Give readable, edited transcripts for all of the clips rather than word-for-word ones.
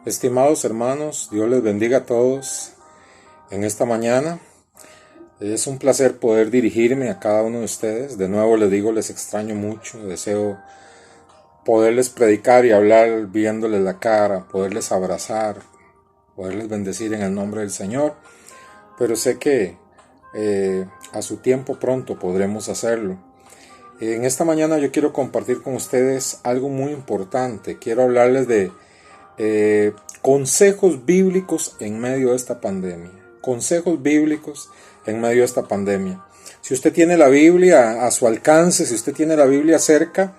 Estimados hermanos, Dios les bendiga a todos en esta mañana. Es un placer poder dirigirme a cada uno de ustedes. De nuevo les digo, les extraño mucho. Deseo poderles predicar y hablar viéndoles la cara, poderles abrazar, poderles bendecir en el nombre del Señor. Pero sé que a su tiempo pronto podremos hacerlo. En esta mañana yo quiero compartir con ustedes algo muy importante. Quiero hablarles de consejos bíblicos en medio de esta pandemia. Consejos bíblicos en medio de esta pandemia. Si usted tiene la Biblia a su alcance, si usted tiene la Biblia cerca,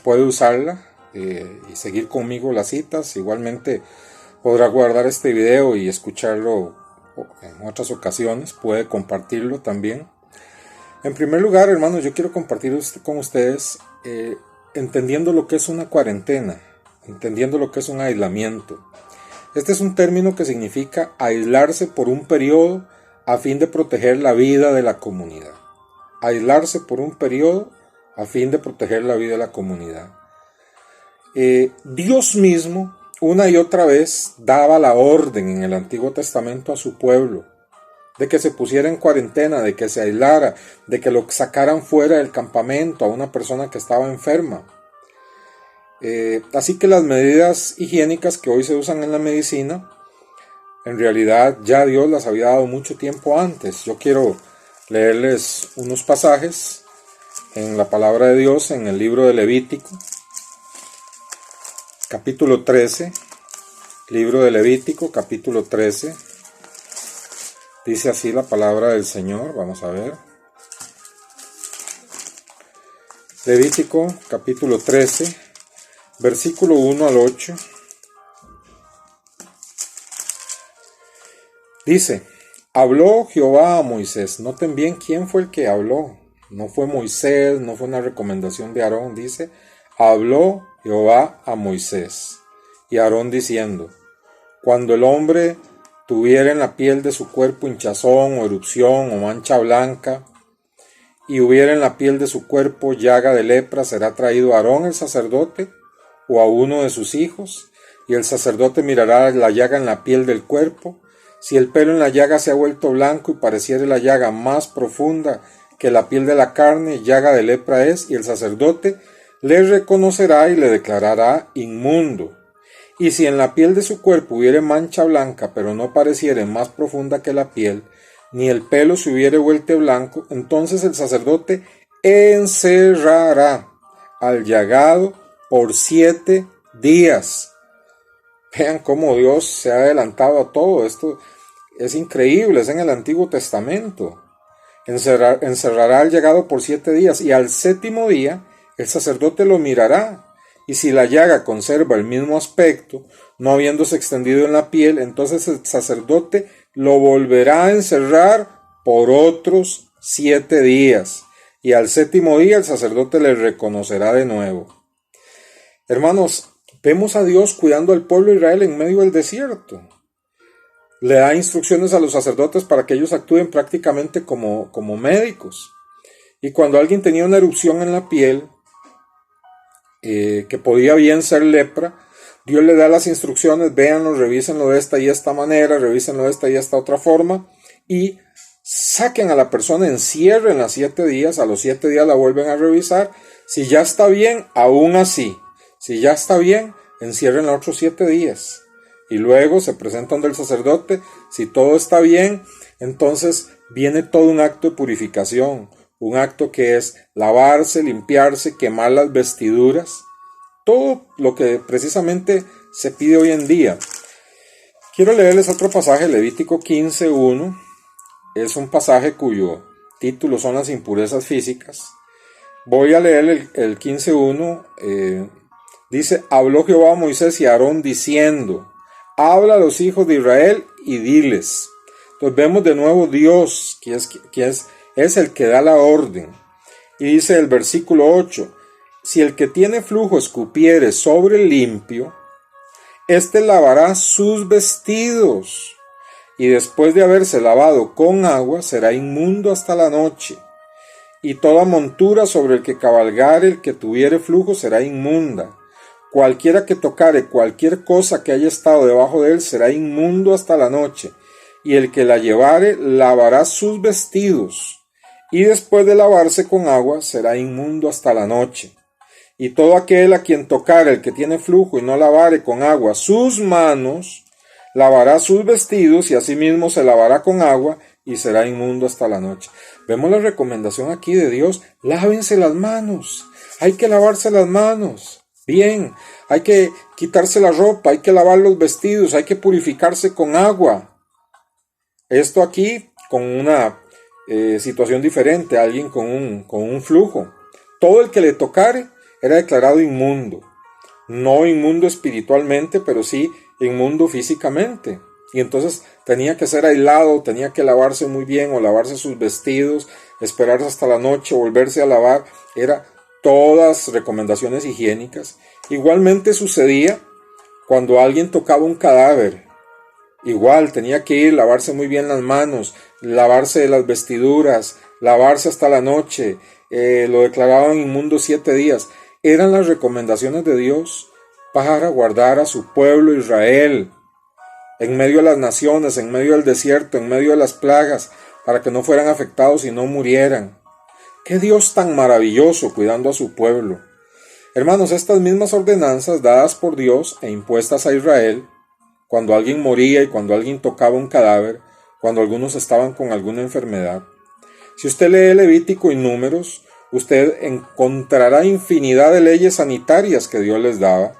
puede usarla y seguir conmigo las citas. Igualmente podrá guardar este video y escucharlo en otras ocasiones. Puede compartirlo también. En primer lugar, hermanos, yo quiero compartir con ustedes entendiendo lo que es una cuarentena. Entendiendo lo que es un aislamiento. Este es un término que significa aislarse por un periodo a fin de proteger la vida de la comunidad. Aislarse por un periodo a fin de proteger la vida de la comunidad. Dios mismo una y otra vez daba la orden en el Antiguo Testamento a su pueblo de que se pusiera en cuarentena, de que se aislara, de que lo sacaran fuera del campamento a una persona que estaba enferma. Así que las medidas higiénicas que hoy se usan en la medicina, en realidad ya Dios las había dado mucho tiempo antes. Yo quiero leerles unos pasajes en la palabra de Dios en el libro de Levítico, capítulo 13, libro de Levítico, capítulo 13, dice así la palabra del Señor, vamos a ver. Levítico, capítulo 13, versículo 1 al 8, dice, habló Jehová a Moisés. Noten bien quién fue el que habló. No fue Moisés, no fue una recomendación de Aarón. Dice, habló Jehová a Moisés y a Aarón diciendo, cuando el hombre tuviera en la piel de su cuerpo hinchazón o erupción o mancha blanca, y hubiera en la piel de su cuerpo llaga de lepra, será traído a Aarón el sacerdote, o a uno de sus hijos, y el sacerdote mirará la llaga en la piel del cuerpo. Si el pelo en la llaga se ha vuelto blanco y pareciere la llaga más profunda que la piel de la carne, llaga de lepra es, y el sacerdote le reconocerá y le declarará inmundo. Y si en la piel de su cuerpo hubiere mancha blanca, pero no pareciere más profunda que la piel, ni el pelo se hubiere vuelto blanco, entonces el sacerdote encerrará al llagado por 7 días. Vean cómo Dios se ha adelantado a todo esto. Es increíble, es en el Antiguo Testamento. Encerrará al llagado por 7 días y al 7º día el sacerdote lo mirará. Y si la llaga conserva el mismo aspecto, no habiéndose extendido en la piel, entonces el sacerdote lo volverá a encerrar por otros 7 días. Y al 7º día el sacerdote le reconocerá de nuevo. Hermanos, vemos a Dios cuidando al pueblo de Israel en medio del desierto. Le da instrucciones a los sacerdotes para que ellos actúen prácticamente como médicos. Y cuando alguien tenía una erupción en la piel, que podía bien ser lepra, Dios le da las instrucciones, véanlo, revísenlo de esta y esta manera, revísenlo de esta y esta otra forma, y saquen a la persona, encierren las 7 días, a los 7 días la vuelven a revisar. Si ya está bien, aún así. Si ya está bien, encierren los otros 7 días. Y luego se presentan del sacerdote. Si todo está bien, entonces viene todo un acto de purificación. Un acto que es lavarse, limpiarse, quemar las vestiduras. Todo lo que precisamente se pide hoy en día. Quiero leerles otro pasaje, Levítico 15:1. Es un pasaje cuyo título son las impurezas físicas. Voy a leer el 15:1. Dice, habló Jehová a Moisés y a Aarón diciendo, habla a los hijos de Israel y diles. Entonces vemos de nuevo Dios, que es el que da la orden. Y dice el versículo 8, si el que tiene flujo escupiere sobre el limpio, éste lavará sus vestidos, y después de haberse lavado con agua, será inmundo hasta la noche. Y toda montura sobre el que cabalgare el que tuviere flujo será inmunda. cualquiera que tocare cualquier cosa que haya estado debajo de él será inmundo hasta la noche, y el que la llevare lavará sus vestidos, y después de lavarse con agua será inmundo hasta la noche. Y todo aquel a quien tocare el que tiene flujo y no lavare con agua sus manos, lavará sus vestidos y asimismo se lavará con agua y será inmundo hasta la noche. Vemos la recomendación aquí de Dios: lávense las manos, hay que lavarse las manos. Bien, hay que quitarse la ropa, hay que lavar los vestidos, hay que purificarse con agua. Esto aquí con una situación diferente, alguien con un flujo. Todo el que le tocare era declarado inmundo. No inmundo espiritualmente, pero sí inmundo físicamente. Y entonces tenía que ser aislado, tenía que lavarse muy bien o lavarse sus vestidos, esperarse hasta la noche, volverse a lavar. Era todas recomendaciones higiénicas. Igualmente sucedía cuando alguien tocaba un cadáver. Igual tenía que ir, lavarse muy bien las manos, lavarse las vestiduras, lavarse hasta la noche. Lo declaraban inmundo 7 días. Eran las recomendaciones de Dios para guardar a su pueblo Israel en medio de las naciones, en medio del desierto, en medio de las plagas, para que no fueran afectados y no murieran. ¡Qué Dios tan maravilloso cuidando a su pueblo! Hermanos, estas mismas ordenanzas dadas por Dios e impuestas a Israel, cuando alguien moría y cuando alguien tocaba un cadáver, cuando algunos estaban con alguna enfermedad. Si usted lee Levítico y Números, usted encontrará infinidad de leyes sanitarias que Dios les daba.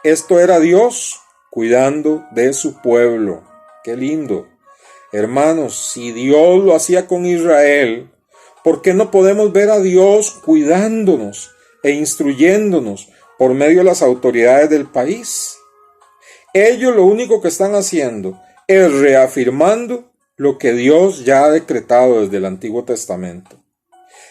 Esto era Dios cuidando de su pueblo. ¡Qué lindo! Hermanos, si Dios lo hacía con Israel, ¿por qué no podemos ver a Dios cuidándonos e instruyéndonos por medio de las autoridades del país? Ellos lo único que están haciendo es reafirmando lo que Dios ya ha decretado desde el Antiguo Testamento.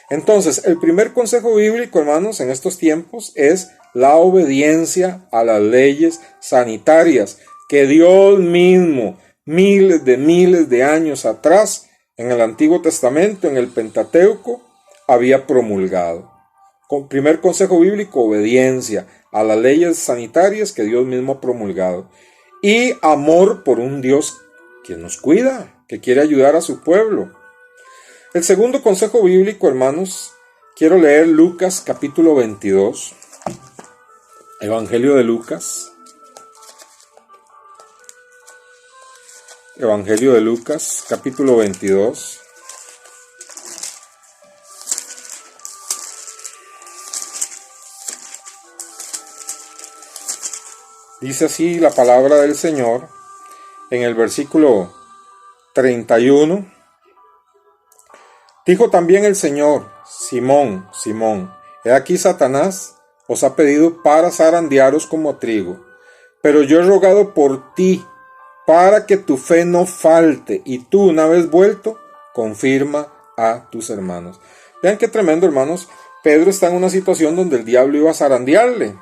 Entonces, el primer consejo bíblico, hermanos, en estos tiempos es la obediencia a las leyes sanitarias que Dios mismo, miles de años atrás, en el Antiguo Testamento, en el Pentateuco, había promulgado. Primer consejo bíblico: obediencia a las leyes sanitarias que Dios mismo ha promulgado. Y amor por un Dios que nos cuida, que quiere ayudar a su pueblo. El segundo consejo bíblico, hermanos, quiero leer Lucas capítulo 22. Evangelio de Lucas. Evangelio de Lucas capítulo 22. Dice así la palabra del Señor en el versículo 31. Dijo también el Señor: Simón, Simón, he aquí Satanás os ha pedido para zarandearos como trigo, pero yo he rogado por ti, para que tu fe no falte, y tú, una vez vuelto, confirma a tus hermanos. Vean qué tremendo, hermanos. Pedro está en una situación donde el diablo iba a zarandearle.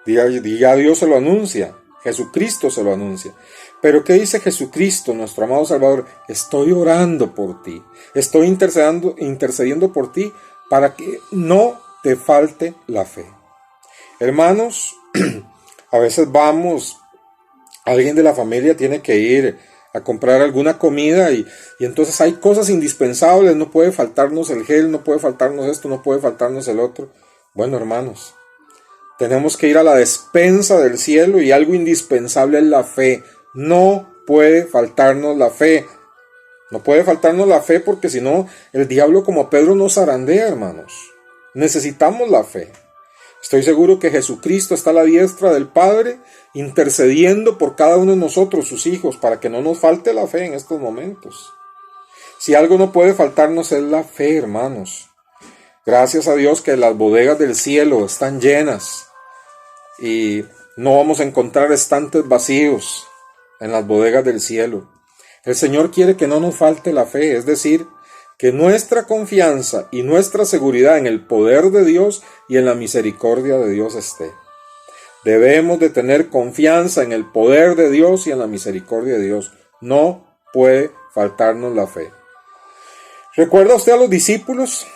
Ya Dios se lo anuncia, Jesucristo se lo anuncia. Pero ¿qué dice Jesucristo, nuestro amado Salvador? Estoy orando por ti, estoy intercediendo por ti para que no te falte la fe. Hermanos, a veces alguien de la familia tiene que ir a comprar alguna comida y entonces hay cosas indispensables, no puede faltarnos el gel, no puede faltarnos esto, no puede faltarnos el otro. Bueno, hermanos, tenemos que ir a la despensa del cielo y algo indispensable es la fe. No puede faltarnos la fe. No puede faltarnos la fe porque si no, el diablo como Pedro nos zarandea, hermanos. Necesitamos la fe. Estoy seguro que Jesucristo está a la diestra del Padre intercediendo por cada uno de nosotros, sus hijos, para que no nos falte la fe en estos momentos. Si algo no puede faltarnos es la fe, hermanos. Gracias a Dios que las bodegas del cielo están llenas y no vamos a encontrar estantes vacíos en las bodegas del cielo. El Señor quiere que no nos falte la fe, es decir, que nuestra confianza y nuestra seguridad en el poder de Dios y en la misericordia de Dios esté. Debemos de tener confianza en el poder de Dios y en la misericordia de Dios. No puede faltarnos la fe. ¿Recuerda usted a los discípulos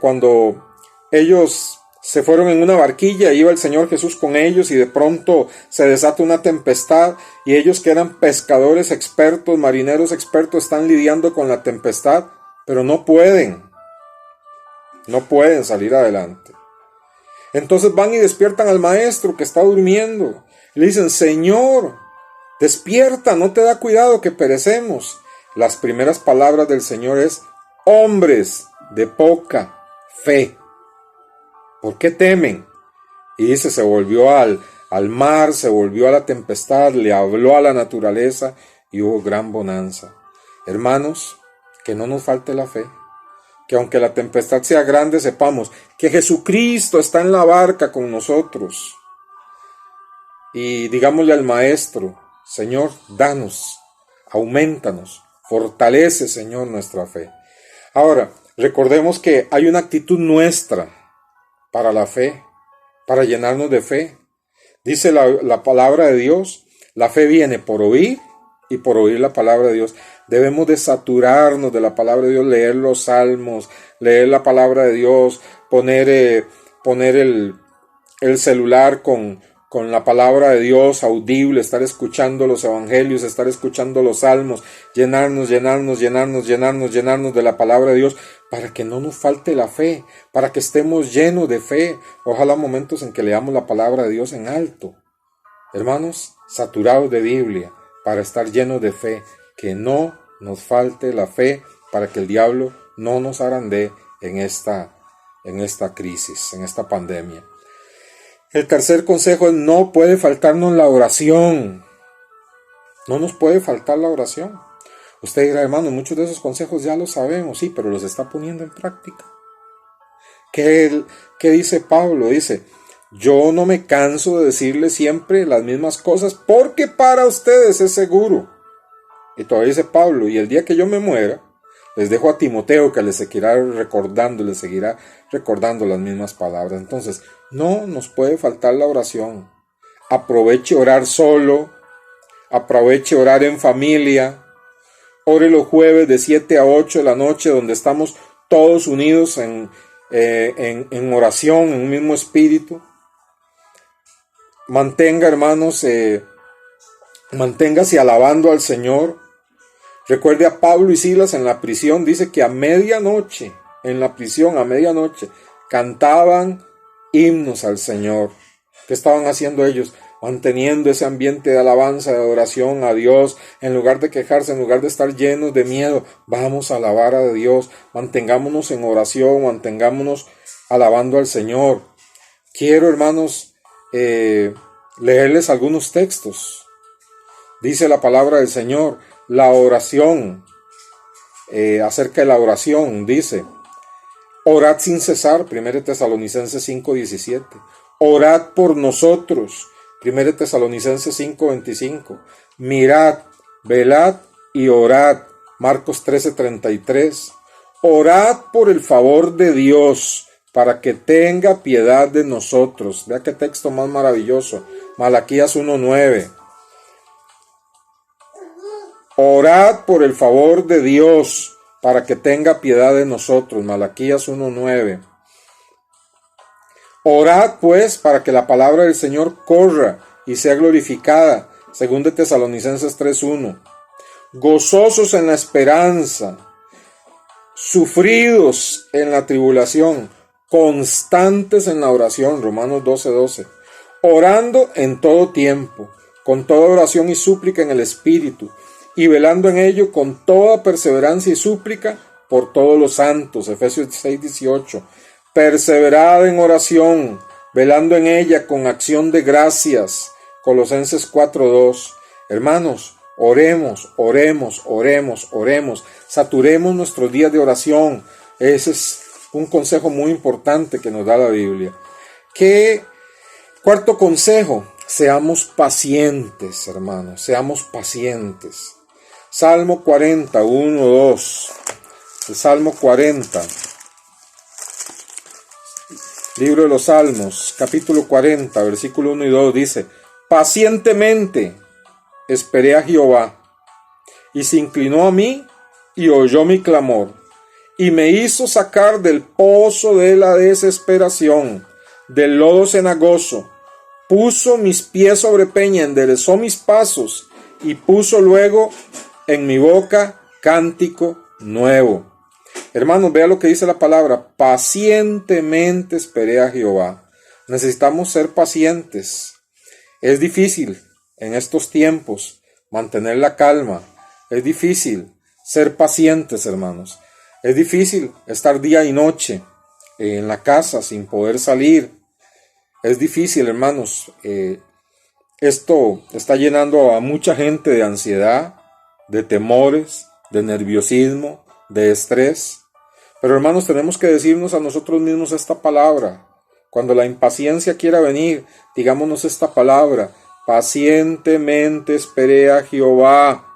cuando ellos Se fueron en una barquilla, iba el Señor Jesús con ellos y de pronto se desata una tempestad y ellos que eran pescadores expertos, marineros expertos, están lidiando con la tempestad, pero no pueden salir adelante. Entonces van y despiertan al maestro que está durmiendo. Y le dicen, Señor, despierta, no te da cuidado que perecemos. Las primeras palabras del Señor es, hombres de poca fe, ¿por qué temen? Y dice, se volvió al mar, se volvió a la tempestad, le habló a la naturaleza y hubo gran bonanza. Hermanos, que no nos falte la fe. Que aunque la tempestad sea grande, sepamos que Jesucristo está en la barca con nosotros. Y digámosle al Maestro, Señor, danos, aumentanos, fortalece, Señor, nuestra fe. Ahora, recordemos que hay una actitud nuestra para la fe, para llenarnos de fe. Dice la palabra de Dios, la fe viene por oír y por oír la palabra de Dios. Debemos de saturarnos de la palabra de Dios, leer los salmos, leer la palabra de Dios, poner el celular con la palabra de Dios audible, estar escuchando los evangelios, estar escuchando los salmos, llenarnos de la palabra de Dios, para que no nos falte la fe, para que estemos llenos de fe. Ojalá momentos en que leamos la palabra de Dios en alto. Hermanos, saturados de Biblia, para estar llenos de fe, que no nos falte la fe, para que el diablo no nos arandee en esta crisis, en esta pandemia. El tercer consejo es, no puede faltarnos la oración. No nos puede faltar la oración. Usted dirá, hermano, muchos de esos consejos ya los sabemos, sí, pero los está poniendo en práctica. ¿Qué dice Pablo? Dice, yo no me canso de decirles siempre las mismas cosas, porque para ustedes es seguro. Y todavía dice Pablo, y el día que yo me muera, les dejo a Timoteo que les seguirá recordando las mismas palabras. Entonces, no nos puede faltar la oración. Aproveche orar solo, aproveche orar en familia. Ore los jueves de 7 a 8 de la noche, donde estamos todos unidos en oración, en un mismo espíritu. Mantenga, hermanos, manténgase alabando al Señor. Recuerde a Pablo y Silas en la prisión, dice que a medianoche, cantaban himnos al Señor. ¿Qué estaban haciendo ellos? Manteniendo ese ambiente de alabanza, de adoración a Dios, en lugar de quejarse, en lugar de estar llenos de miedo. Vamos a alabar a Dios, mantengámonos en oración, mantengámonos alabando al Señor. Quiero, hermanos, leerles algunos textos. Dice la palabra del Señor, la oración, acerca de la oración, dice, orad sin cesar, 1 Tesalonicenses 5:17, orad por nosotros, 1 Tesalonicenses 5:25, mirad, velad y orad, Marcos 13:33, orad por el favor de Dios, para que tenga piedad de nosotros. Vea qué texto más maravilloso, Malaquías 1:9. Orad por el favor de Dios, para que tenga piedad de nosotros. Malaquías 1:9. Orad pues para que la palabra del Señor corra y sea glorificada. 2 Tesalonicenses 3:1. Gozosos en la esperanza, sufridos en la tribulación, constantes en la oración. Romanos 12:12. Orando en todo tiempo, con toda oración y súplica en el Espíritu, y velando en ello con toda perseverancia y súplica por todos los santos. Efesios 6:18. Perseverad en oración, velando en ella con acción de gracias. Colosenses 4:2. Hermanos, oremos. Saturemos nuestros días de oración. Ese es un consejo muy importante que nos da la Biblia. Cuarto consejo, seamos pacientes, hermanos, seamos pacientes. Salmo 40, 1, 2. El Salmo 40. Libro de los Salmos, capítulo 40, versículo 1 y 2 dice, pacientemente esperé a Jehová, y se inclinó a mí y oyó mi clamor, y me hizo sacar del pozo de la desesperación, del lodo cenagoso, puso mis pies sobre peña, enderezó mis pasos y puso luego en mi boca cántico nuevo. Hermanos, vea lo que dice la palabra: pacientemente esperé a Jehová. Necesitamos ser pacientes. Es difícil en estos tiempos mantener la calma. Es difícil ser pacientes, hermanos. Es difícil estar día y noche en la casa sin poder salir. Es difícil, hermanos. Esto está llenando a mucha gente de ansiedad, de temores, de nerviosismo, de estrés. Pero, hermanos, tenemos que decirnos a nosotros mismos esta palabra. Cuando la impaciencia quiera venir, digámonos esta palabra: pacientemente esperé a Jehová,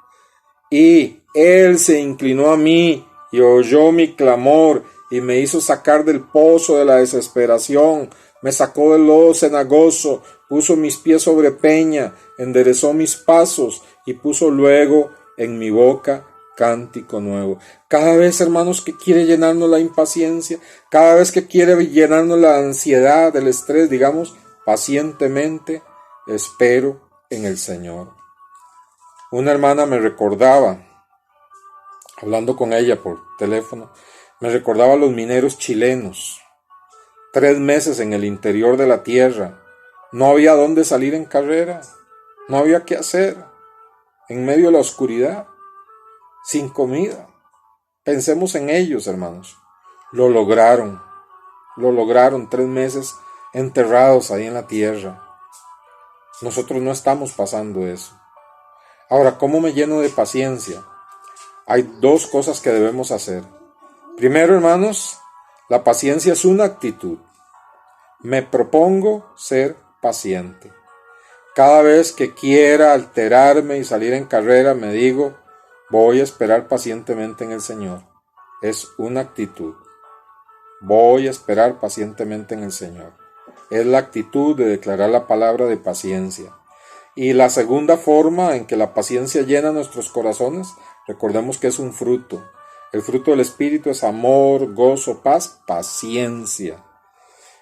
y Él se inclinó a mí y oyó mi clamor y me hizo sacar del pozo de la desesperación. Me sacó del lodo cenagoso, puso mis pies sobre peña, enderezó mis pasos y puso luego en mi boca cántico nuevo. Cada vez, hermanos, que quiere llenarnos la impaciencia, cada vez que quiere llenarnos la ansiedad, el estrés, digamos: pacientemente espero en el Señor. Una hermana me recordaba, hablando con ella por teléfono, me recordaba a los mineros chilenos. 3 meses en el interior de la tierra. No había dónde salir en carrera. No había qué hacer. En medio de la oscuridad. Sin comida. Pensemos en ellos, hermanos. Lo lograron. Lo lograron. 3 meses enterrados ahí en la tierra. Nosotros no estamos pasando eso. Ahora, ¿cómo me lleno de paciencia? Hay 2 cosas que debemos hacer. Primero, hermanos, la paciencia es una actitud. Me propongo ser paciente. Cada vez que quiera alterarme y salir en carrera, me digo: voy a esperar pacientemente en el Señor. Es una actitud. Voy a esperar pacientemente en el Señor. Es la actitud de declarar la palabra de paciencia. Y la segunda forma en que la paciencia llena nuestros corazones, recordemos que es un fruto. El fruto del Espíritu es amor, gozo, paz, paciencia.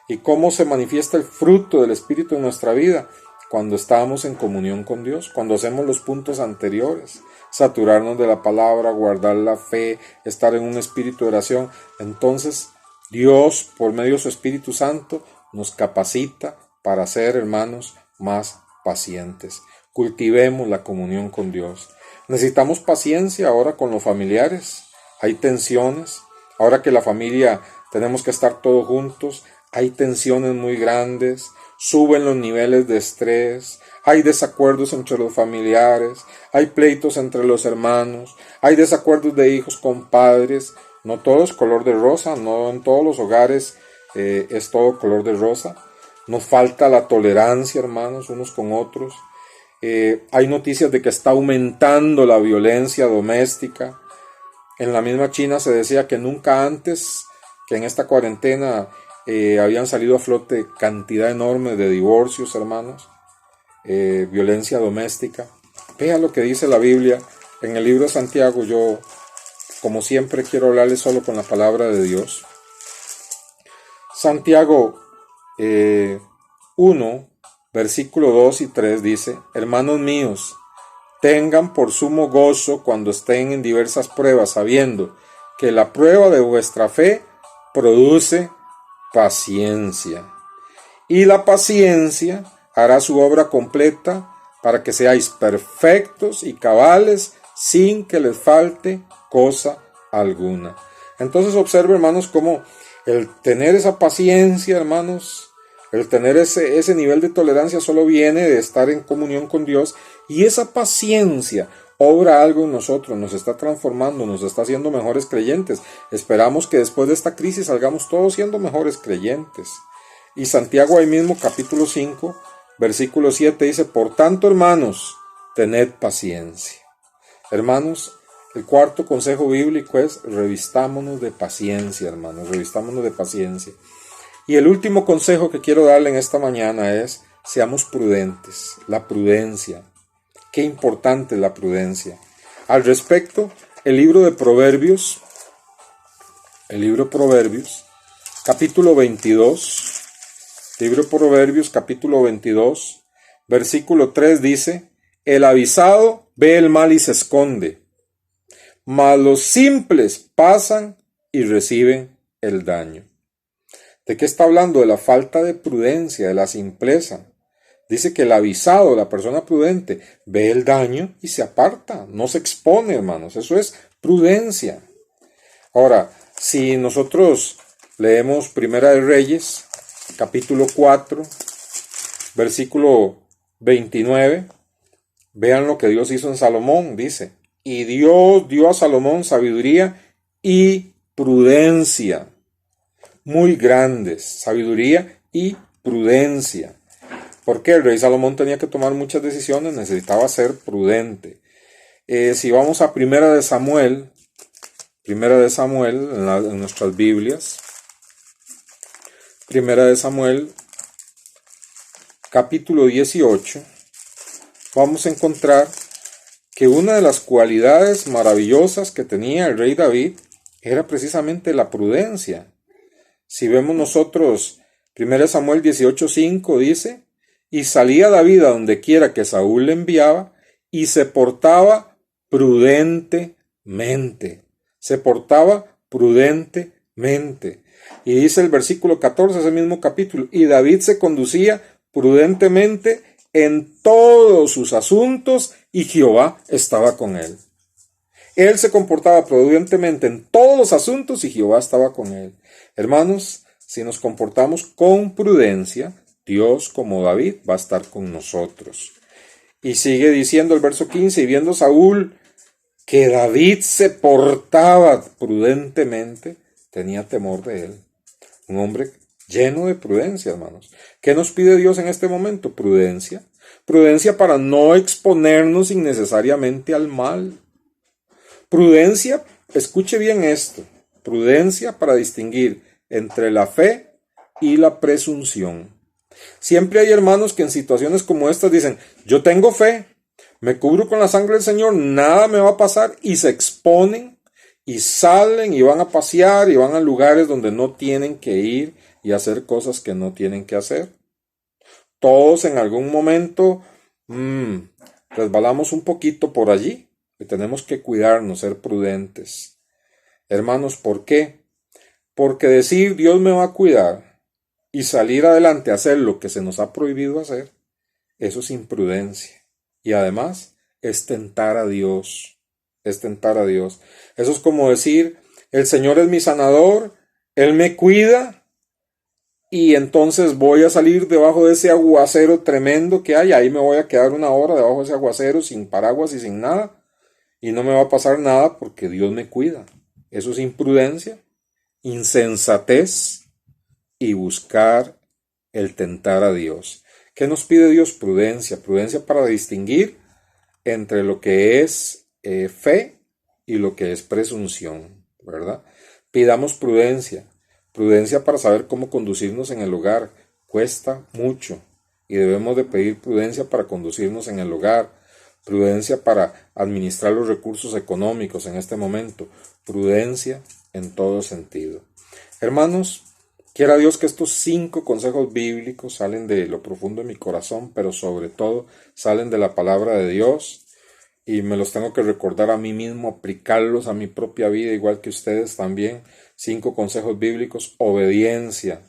¿Y cómo se manifiesta el fruto del Espíritu en nuestra vida? Cuando estamos en comunión con Dios, cuando hacemos los puntos anteriores, saturarnos de la palabra, guardar la fe, estar en un espíritu de oración. Entonces Dios, por medio de su Espíritu Santo, nos capacita para ser, hermanos, más pacientes. Cultivemos la comunión con Dios. Necesitamos paciencia ahora con los familiares. Hay tensiones. Ahora que la familia tenemos que estar todos juntos, hay tensiones muy grandes. Suben los niveles de estrés. Hay desacuerdos entre los familiares. Hay pleitos entre los hermanos. Hay desacuerdos de hijos con padres. No todo es color de rosa. No en todos los hogares es todo color de rosa. Nos falta la tolerancia, hermanos, unos con otros. Hay noticias de que está aumentando la violencia doméstica. En la misma China se decía que nunca antes, que en esta cuarentena habían salido a flote cantidad enorme de divorcios, hermanos. Violencia doméstica. Vea lo que dice la Biblia en el libro de Santiago. Yo, como siempre, quiero hablarles solo con la palabra de Dios. Santiago 1, versículo 2 y 3 dice: hermanos míos, tengan por sumo gozo cuando estén en diversas pruebas, sabiendo que la prueba de vuestra fe produce paciencia. Y la paciencia hará su obra completa para que seáis perfectos y cabales sin que les falte cosa alguna. Entonces observe, hermanos, cómo el tener esa paciencia, hermanos, el tener ese nivel de tolerancia solo viene de estar en comunión con Dios, y esa paciencia obra algo en nosotros, nos está transformando, nos está haciendo mejores creyentes. Esperamos que después de esta crisis salgamos todos siendo mejores creyentes. Y Santiago ahí mismo, capítulo 5, versículo 7 dice: por tanto, hermanos, tened paciencia. Hermanos, el cuarto consejo bíblico es: revistámonos de paciencia, hermanos, revistámonos de paciencia. Y el último consejo que quiero darle en esta mañana es: seamos prudentes. La prudencia. Qué importante es la prudencia. Al respecto, el libro de Proverbios, capítulo 22, Libro de Proverbios, capítulo 22, versículo 3 dice: el avisado ve el mal y se esconde, mas los simples pasan y reciben el daño. ¿De qué está hablando? De la falta de prudencia, de la simpleza. Dice que el avisado, la persona prudente, ve el daño y se aparta, no se expone, hermanos. Eso es prudencia. Ahora, si nosotros leemos Primera de Reyes, capítulo 4, versículo 29, vean lo que Dios hizo en Salomón, dice: y Dios dio a Salomón sabiduría y prudencia muy grandes, sabiduría y prudencia. Porque el rey Salomón tenía que tomar muchas decisiones, necesitaba ser prudente. Si vamos a Primera de Samuel en nuestras Biblias, Primera de Samuel, capítulo 18, vamos a encontrar que una de las cualidades maravillosas que tenía el rey David era precisamente la prudencia. Si vemos nosotros, 1 Samuel 18:5 dice: y salía David a donde quiera que Saúl le enviaba, y se portaba prudentemente. Se portaba prudentemente. Y dice el versículo 14, ese mismo capítulo: y David se conducía prudentemente en todos sus asuntos, y Jehová estaba con él. Él se comportaba prudentemente en todos los asuntos, y Jehová estaba con él. Hermanos, si nos comportamos con prudencia, Dios, como David, va a estar con nosotros. Y sigue diciendo el verso 15: y viendo Saúl que David se portaba prudentemente, tenía temor de él. Un hombre lleno de prudencia, hermanos. ¿Qué nos pide Dios en este momento? Prudencia. Prudencia para no exponernos innecesariamente al mal. Prudencia, escuche bien esto, prudencia para distinguir entre la fe y la presunción. Siempre hay hermanos que en situaciones como estas dicen: yo tengo fe, me cubro con la sangre del Señor, nada me va a pasar, y se exponen y salen y van a pasear y van a lugares donde no tienen que ir y hacer cosas que no tienen que hacer. Todos en algún momento resbalamos un poquito por allí y tenemos que cuidarnos, ser prudentes. Hermanos, ¿por qué? Porque decir Dios me va a cuidar y salir adelante a hacer lo que se nos ha prohibido hacer, eso es imprudencia. Y además es tentar a Dios. Es tentar a Dios. Eso es como decir: el Señor es mi sanador, Él me cuida, y entonces voy a salir debajo de ese aguacero tremendo que hay. Ahí me voy a quedar una hora debajo de ese aguacero sin paraguas y sin nada, y no me va a pasar nada porque Dios me cuida. Eso es imprudencia, insensatez y buscar el tentar a Dios. ¿Qué nos pide Dios? Prudencia. Prudencia para distinguir entre lo que es fe y lo que es presunción, ¿verdad? Pidamos prudencia. Prudencia para saber cómo conducirnos en el hogar. Cuesta mucho y debemos de pedir prudencia para conducirnos en el hogar. Prudencia para administrar los recursos económicos en este momento. Prudencia en todo sentido. Hermanos, quiera Dios que estos 5 consejos bíblicos salen de lo profundo de mi corazón, pero sobre todo salen de la palabra de Dios, y me los tengo que recordar a mí mismo, aplicarlos a mi propia vida, igual que ustedes también. 5 consejos bíblicos. Obediencia.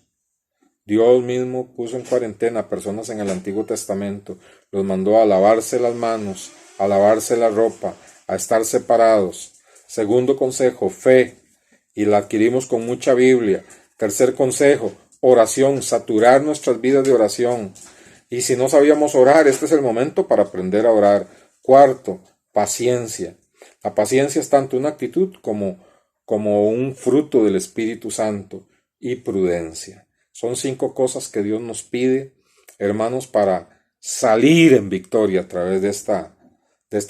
Dios mismo puso en cuarentena a personas en el Antiguo Testamento, los mandó a lavarse las manos, a lavarse la ropa, a estar separados. Segundo consejo, fe, y la adquirimos con mucha Biblia. Tercer consejo, oración, saturar nuestras vidas de oración. Y si no sabíamos orar, este es el momento para aprender a orar. Cuarto, paciencia. La paciencia es tanto una actitud como un fruto del Espíritu Santo. Y prudencia. Son 5 cosas que Dios nos pide, hermanos, para salir en victoria a través de esta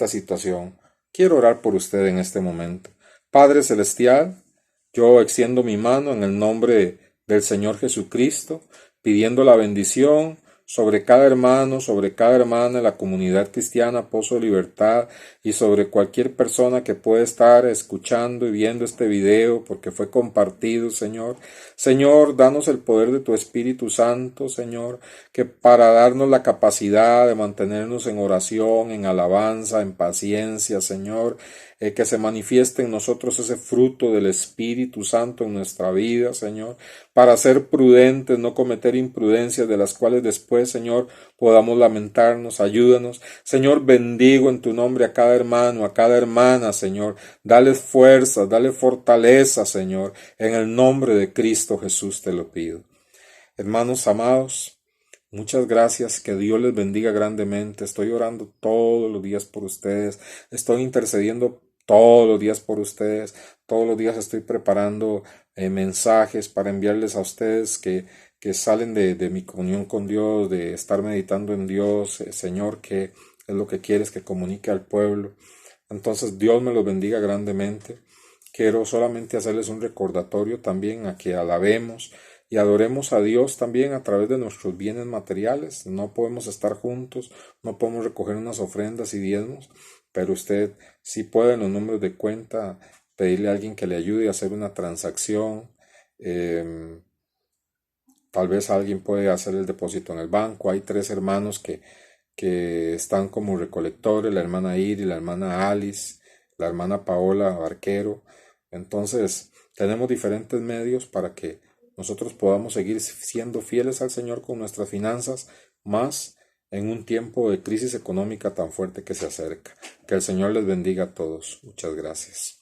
situación. Quiero orar por usted en este momento. Padre Celestial, yo extiendo mi mano en el nombre del Señor Jesucristo, pidiendo la bendición sobre cada hermano, sobre cada hermana de la comunidad cristiana Pozo de Libertad y sobre cualquier persona que pueda estar escuchando y viendo este video porque fue compartido, Señor. Señor, danos el poder de tu Espíritu Santo, Señor, que para darnos la capacidad de mantenernos en oración, en alabanza, en paciencia, Señor, que se manifieste en nosotros ese fruto del Espíritu Santo en nuestra vida, Señor, para ser prudentes, no cometer imprudencias de las cuales después, Señor, podamos lamentarnos. Ayúdanos, Señor, bendigo en tu nombre a cada hermano, a cada hermana, Señor, dales fuerzas, dale fortaleza, Señor, en el nombre de Cristo Jesús te lo pido. Hermanos amados, muchas gracias, que Dios les bendiga grandemente. Estoy orando todos los días por ustedes, estoy intercediendo todos los días por ustedes, todos los días estoy preparando mensajes para enviarles a ustedes que salen de mi comunión con Dios, de estar meditando en Dios, Señor, que es lo que quieres que comunique al pueblo. Entonces Dios me los bendiga grandemente. Quiero solamente hacerles un recordatorio también a que alabemos y adoremos a Dios también a través de nuestros bienes materiales. No podemos estar juntos, no podemos recoger unas ofrendas y diezmos, pero usted sí puede en los números de cuenta pedirle a alguien que le ayude a hacer una transacción. Tal vez alguien puede hacer el depósito en el banco. Hay 3 hermanos que están como recolectores, la hermana Iri, la hermana Alice, la hermana Paola Barquero. Entonces tenemos diferentes medios para que nosotros podamos seguir siendo fieles al Señor con nuestras finanzas, más en un tiempo de crisis económica tan fuerte que se acerca. Que el Señor les bendiga a todos. Muchas gracias.